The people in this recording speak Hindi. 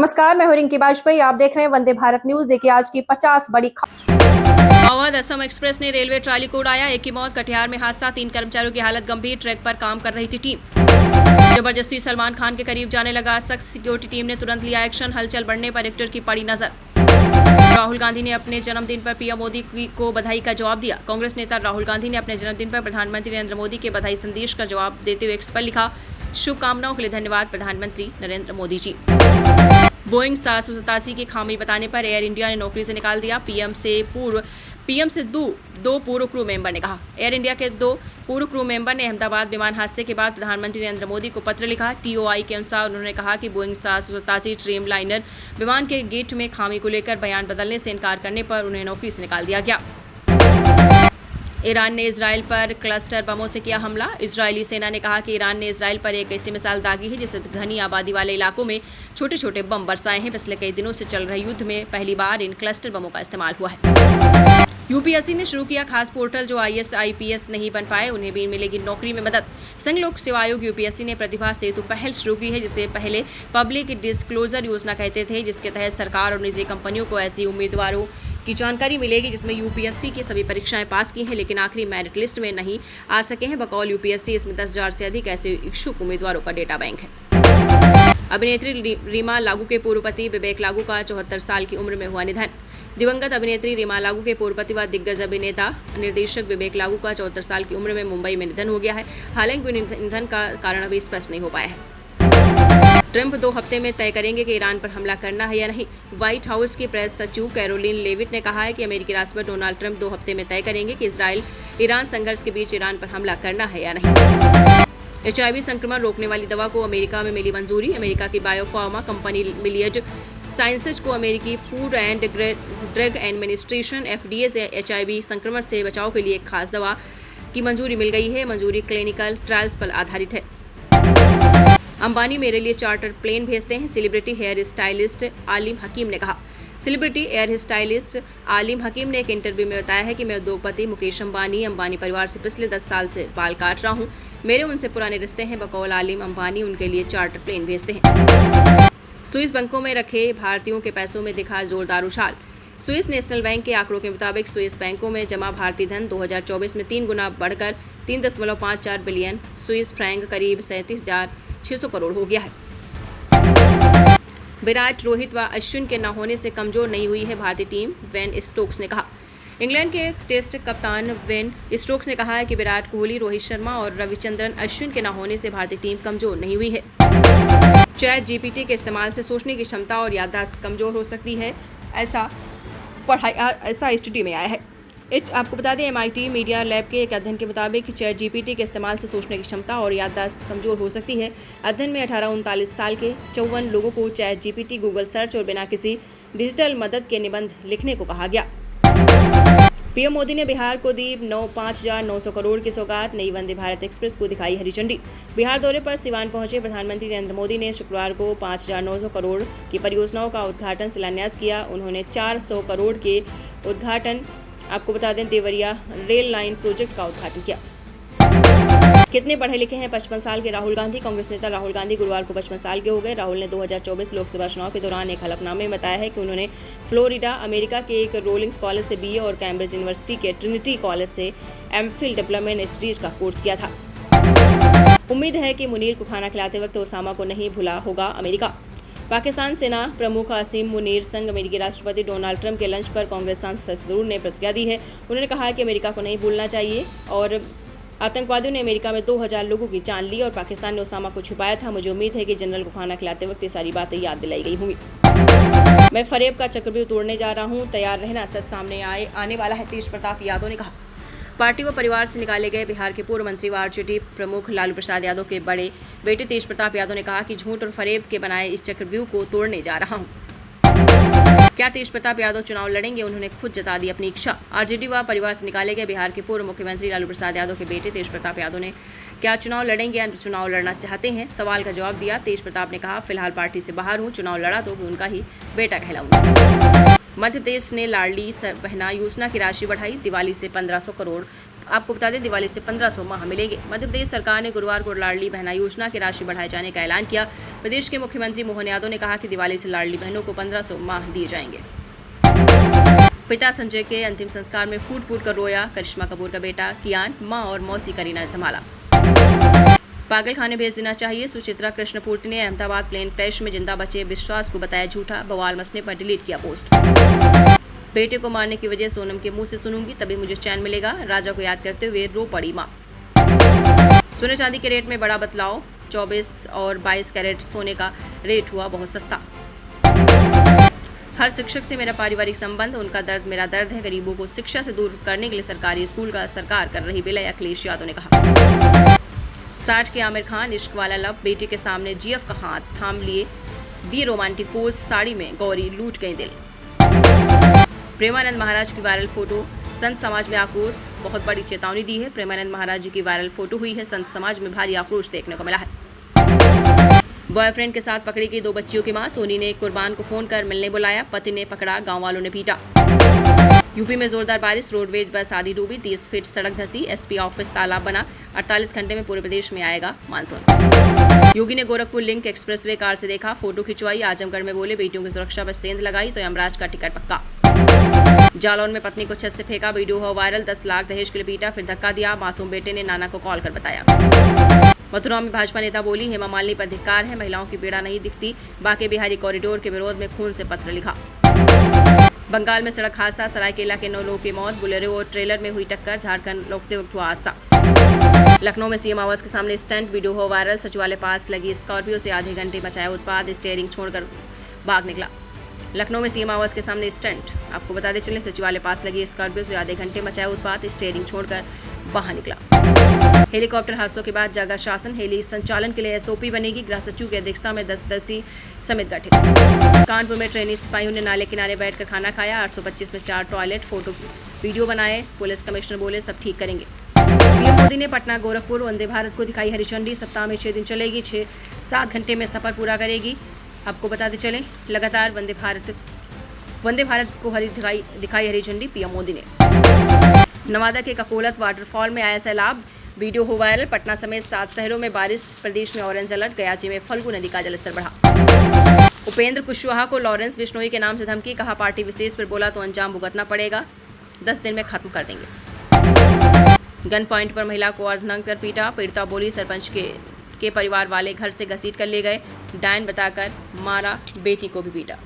नमस्कार, मैं हूं रिंकी वाजपेयी। आप देख रहे हैं वंदे भारत न्यूज। देखिए आज की 50 बड़ी अवध असम एक्सप्रेस ने रेलवे ट्राली को उड़ाया, एक की मौत। कटिहार में हादसा, 3 कर्मचारियों की हालत गंभीर। ट्रैक पर काम कर रही थी टीम। जबरदस्ती सलमान खान के करीब जाने लगा शख्स, सिक्योरिटी टीम ने तुरंत लिया एक्शन। हलचल बढ़ने पर एक्टर की पड़ी नजर। राहुल गांधी ने अपने जन्मदिन पर पीएम मोदी को बधाई का जवाब दिया। कांग्रेस नेता राहुल गांधी ने अपने जन्मदिन पर प्रधानमंत्री नरेंद्र मोदी के बधाई संदेश का जवाब देते हुए एक्स पर लिखा, शुभकामनाओं के लिए धन्यवाद प्रधानमंत्री नरेंद्र मोदी जी। बोइंग 787 की खामी बताने पर एयर इंडिया ने नौकरी से निकाल दिया। पीएम से दो पूर्व क्रू मेंबर ने कहा। एयर इंडिया के 2 पूर्व क्रू मेंबर ने अहमदाबाद विमान हादसे के बाद प्रधानमंत्री नरेंद्र मोदी को पत्र लिखा। टीओआई के अनुसार उन्होंने कहा कि बोइंग 787 ड्रीम लाइनर विमान के गेट में खामी को लेकर बयान बदलने से इनकार करने पर उन्हें नौकरी से निकाल दिया गया। ईरान ने इजराइल पर क्लस्टर बमों से किया हमला। इजरायली सेना ने कहा कि ईरान ने इजराइल पर एक ऐसी मिसाइल दागी है जिससे घनी आबादी वाले इलाकों में छोटे छोटे बम बरसाए हैं। पिछले कई दिनों से चल रहे युद्ध में पहली बार इन क्लस्टर बमों का इस्तेमाल हुआ है। यूपीएससी ने शुरू किया खास पोर्टल, जो आईएएस आईपीएस नहीं बन पाए उन्हें भी मिलेगी नौकरी में मदद। संघ लोक सेवा आयोग यूपीएससी ने प्रतिभा सेतु पहल शुरू की है, जिसे पहले पब्लिक डिस्क्लोजर योजना कहते थे, जिसके तहत सरकार और निजी कंपनियों को ऐसी उम्मीदवारों की जानकारी मिलेगी जिसमें यूपीएससी की सभी परीक्षाएं पास की हैं लेकिन आखिरी मेरिट लिस्ट में नहीं आ सके हैं। बकौल यूपीएससी इसमें 10,000 से अधिक ऐसे इच्छुक उम्मीदवारों का डेटा बैंक है। अभिनेत्री रीमा लागू के पूर्व पति विवेक लागू का 74 साल की उम्र में हुआ निधन। दिवंगत अभिनेत्री रीमा लागू के पूर्व पति व दिग्गज अभिनेता निर्देशक विवेक लागू का 74 साल की उम्र में मुंबई में निधन हो गया है। हालांकि निधन का कारण अभी स्पष्ट नहीं हो पाया है। ट्रंप 2 हफ्ते में तय करेंगे कि ईरान पर हमला करना है या नहीं। व्हाइट हाउस की प्रेस सचिव कैरोलिन लेविट ने कहा है कि अमेरिकी राष्ट्रपति डोनाल्ड ट्रंप 2 हफ्ते में तय करेंगे कि इजराइल ईरान संघर्ष के बीच ईरान पर हमला करना है या नहीं। एचआईवी संक्रमण रोकने वाली दवा को अमेरिका में मिली मंजूरी। अमेरिका की बायोफार्मा कंपनी मिलियड साइंसेज को अमेरिकी food and drug administration FDA से एचआईवी संक्रमण से बचाव के लिए एक खास दवा की मंजूरी मिल गई है। मंजूरी क्लिनिकल ट्रायल्स पर आधारित है। अंबानी मेरे लिए चार्टर प्लेन भेजते हैं, सेलिब्रिटी हेयर स्टाइलिस्ट आलिम हकीम ने कहा। सेलिब्रिटी एयर स्टाइलिस्ट आलिम हकीम ने एक इंटरव्यू में बताया है कि मैं उद्योगपति मुकेश अंबानी परिवार से पिछले 10 साल से बाल काट रहा हूं। मेरे उनसे पुराने रिश्ते हैं। बकौल आलिम अंबानी उनके लिए चार्टर प्लेन भेजते हैं। स्विस बैंकों में रखे भारतीयों के पैसों में दिखा जोरदार उछाल। स्विस नेशनल बैंक के आंकड़ों के मुताबिक स्विस बैंकों में जमा भारतीय धन 2024 में 3 गुना बढ़कर 3.54 बिलियन स्विस फ्रैंक करीब 37,600 करोड़ हो गया है। विराट, रोहित व अश्विन के न होने से कमजोर नहीं हुई है भारतीय टीम, वेन स्टोक्स ने कहा। इंग्लैंड के टेस्ट कप्तान वेन स्टोक्स ने कहा है कि विराट कोहली, रोहित शर्मा और रविचंद्रन अश्विन के न होने से भारतीय टीम कमजोर नहीं हुई है। चैट जीपीटी के इस्तेमाल से सोचने की क्षमता और याददाश्त कमजोर हो सकती है, ऐसा स्टडी में आया है। आपको बता दें, एमआईटी मीडिया लैब के एक अध्ययन के मुताबिक चैट जीपीटी के इस्तेमाल से सोचने की क्षमता और याददाश्त कमजोर हो सकती है। अध्ययन में 18-39 साल के 54 लोगों को चैट जीपीटी, गूगल सर्च और बिना किसी डिजिटल मदद के निबंध लिखने को कहा गया। पीएम मोदी ने बिहार को दी 5,900 करोड़ की सौगात। नई वंदे भारत एक्सप्रेस को दिखाई हरी झंडी। बिहार दौरे पर सिवान पहुंचे प्रधानमंत्री नरेंद्र मोदी ने शुक्रवार को 5,900 करोड़ की परियोजनाओं का उद्घाटन शिलान्यास किया। उन्होंने 400 करोड़ के उद्घाटन, आपको बता दें, देवरिया रेल लाइन प्रोजेक्ट का उद्घाटन किया। कितने पढ़े लिखे हैं 55 साल के राहुल गांधी। कांग्रेस नेता राहुल गांधी गुरुवार को 55 साल के हो गए। राहुल ने 2024 लोकसभा चुनाव के दौरान एक हलफनामे में बताया है कि उन्होंने फ्लोरिडा, अमेरिका के एक रोलिंग्स कॉलेज से बीए और कैम्ब्रिज यूनिवर्सिटी के ट्रिनिटी कॉलेज से एमफिल डेवलपमेंट स्टडीज का कोर्स किया था। उम्मीद है कि मुनीर को खाना खिलाते वक्त ओसामा को नहीं भूला होगा अमेरिका। पाकिस्तान सेना प्रमुख आसिम मुनीर संग अमेरिकी राष्ट्रपति डोनाल्ड ट्रंप के लंच पर कांग्रेस सांसद सदरूर ने प्रतिक्रिया दी है। उन्होंने कहा कि अमेरिका को नहीं भूलना चाहिए और आतंकवादियों ने अमेरिका में 2,000 लोगों की जान ली और पाकिस्तान ने ओसामा को छुपाया था। मुझे उम्मीद है कि जनरल को खाना खिलाते वक्त ये सारी बातें याद दिलाई गई होंगी। मैं फरेब का चक्रव्यूह तोड़ने जा रहा हूं, तैयार रहना, सच सामने आने वाला है, तेज प्रताप यादव ने कहा। पार्टी व परिवार से निकाले गए बिहार के पूर्व मंत्री व आरजेडी प्रमुख लालू प्रसाद यादव के बड़े बेटे तेज प्रताप यादव ने कहा कि झूठ और फरेब के बनाए इस चक्रव्यूह को तोड़ने जा रहा हूं। क्या तेज प्रताप यादव चुनाव लड़ेंगे? उन्होंने खुद जता दी अपनी इच्छा। आरजेडी व परिवार से निकाले गए बिहार के पूर्व मुख्यमंत्री लालू प्रसाद यादव के बेटे तेज प्रताप यादव ने क्या चुनाव लड़ेंगे या चुनाव लड़ना चाहते हैं, सवाल का जवाब दिया। तेज प्रताप ने कहा, फिलहाल पार्टी से बाहर हूं, चुनाव लड़ा तो उनका ही बेटा कहलाऊंगा। मध्य प्रदेश ने लाडली बहना योजना की राशि बढ़ाई। दिवाली से 1,500 करोड़ आपको बता दें, दिवाली से 1500 माह मिलेंगे। मध्य प्रदेश सरकार ने गुरुवार को लाडली बहना योजना की राशि बढ़ाए जाने का ऐलान किया। प्रदेश के मुख्यमंत्री मोहन यादव ने कहा कि दिवाली से लाडली बहनों को 1500 माह दिए जाएंगे। पिता संजय के अंतिम संस्कार में फूट कर रोया करिश्मा कपूर का बेटा कियान, मां और मौसी करीना ने संभाला। पागल खाने भेज देना चाहिए, सुचित्रा कृष्णपूर्ति ने अहमदाबाद प्लेन क्रैश में जिंदा बचे विश्वास को बताया झूठा, बवाल मचने पर डिलीट किया पोस्ट। बेटे को मारने की वजह सोनम के मुंह से सुनूंगी तभी मुझे चैन मिलेगा, राजा को याद करते हुए रो पड़ी मां। सोने चांदी के रेट में बड़ा बदलाव, 24 और 22 कैरेट सोने का रेट हुआ बहुत सस्ता। हर शिक्षक से मेरा पारिवारिक संबंध, उनका दर्द मेरा दर्द है। गरीबों को शिक्षा से दूर करने के लिए सरकारी स्कूल का सरकार कर रही विलय, अखिलेश यादव ने कहा। 60 के आमिर खान, इश्क वाला लव, बेटे के सामने जीएफ का हाथ थाम लिए, दिए रोमांटिक पोज, साड़ी में गौरी लूट गई दिल। प्रेमानंद महाराज की वायरल फोटो, संत समाज में आक्रोश, बहुत बड़ी चेतावनी दी है। प्रेमानंद महाराज जी की वायरल फोटो हुई है, संत समाज में भारी आक्रोश देखने को मिला है। बॉयफ्रेंड के साथ पकड़ी गई 2 बच्चियों की मां, सोनी ने कुर्बान को फोन कर मिलने बुलाया, पति ने पकड़ा, गांव वालों ने पीटा। यूपी में जोरदार बारिश, रोडवेज बस आधी डूबी, 30 फीट सड़क धंसी, एसपी ऑफिस तालाब बना, 48 घंटे में पूरे प्रदेश में आएगा मानसून। योगी ने गोरखपुर लिंक एक्सप्रेसवे कार से देखा, फोटो खिंचवाई, आजमगढ़ में बोले बेटियों की सुरक्षा पर सेंध लगाई तो यमराज का टिकट पक्का। जालौन में पत्नी को छत से फेंका, वीडियो हुआ वायरल, 10 लाख दहेज के लिए पीटा, फिर धक्का दिया, मासूम बेटे ने नाना को कॉल कर बताया। मथुरा में भाजपा नेता बोली, हेमा मालिनी पर धिक्कार है, महिलाओं की पीड़ा नहीं दिखती, बांके बिहारी कॉरिडोर के विरोध में खून से पत्र लिखा। बंगाल में सड़क हादसा, सरायकेला के 9 लोगों की मौत, बोलेरो और ट्रेलर में हुई टक्कर, झारखंड लौटते वक्त हुआ हादसा। लखनऊ में सीएम आवास के सामने स्टंट, वीडियो हो वायरल, सचिवालय पास लगी स्कॉर्पियो से आधे घंटे मचाया उत्पाद, स्टीयरिंग छोड़कर भाग निकला। लखनऊ में सीएम आवास के सामने स्टंट, आपको बताते चलें, सचिवालय पास लगी स्कॉर्पियो से आधे घंटे मचाया उत्पाद, स्टीयरिंग छोड़कर बाहर निकला। हेलीकॉप्टर हादसों के बाद जागा शासन, हेली संचालन के लिए एसओपी बनेगी, गृह सचिव की अध्यक्षता में 10 सदस्यीय समिति गठित। कानपुर में ट्रेनी सिपाहियों ने नाले किनारे बैठकर खाना खाया, 825 में 4 टॉयलेट, फोटो वीडियो बनाए, पुलिस कमिश्नर बोले सब ठीक करेंगे। पीएम मोदी ने पटना गोरखपुर वंदे भारत को दिखाई हरी झंडी, सप्ताह में 6 दिन चलेगी, 6-7 घंटे में सफर पूरा करेगी। आपको बताते चलें, लगातार वंदे भारत को दिखाई हरी झंडी पीएम मोदी ने। नवादा के ककोलत वाटरफॉल में आया सैलाब, वीडियो हो वायरल, पटना समेत 7 शहरों में बारिश, प्रदेश में ऑरेंज अलर्ट, गयाची में फल्गु नदी का जलस्तर बढ़ा। उपेंद्र कुशवाहा को लॉरेंस बिश्नोई के नाम से धमकी, कहा पार्टी विशेष पर बोला तो अंजाम भुगतना पड़ेगा, 10 दिन में खत्म कर देंगे। गन पॉइंट पर महिला को अर्धनग्न कर पीटा, पीड़िता बोली सरपंच के परिवार वाले घर से घसीट कर ले गए, डायन बताकर मारा, बेटी को भी पीटा।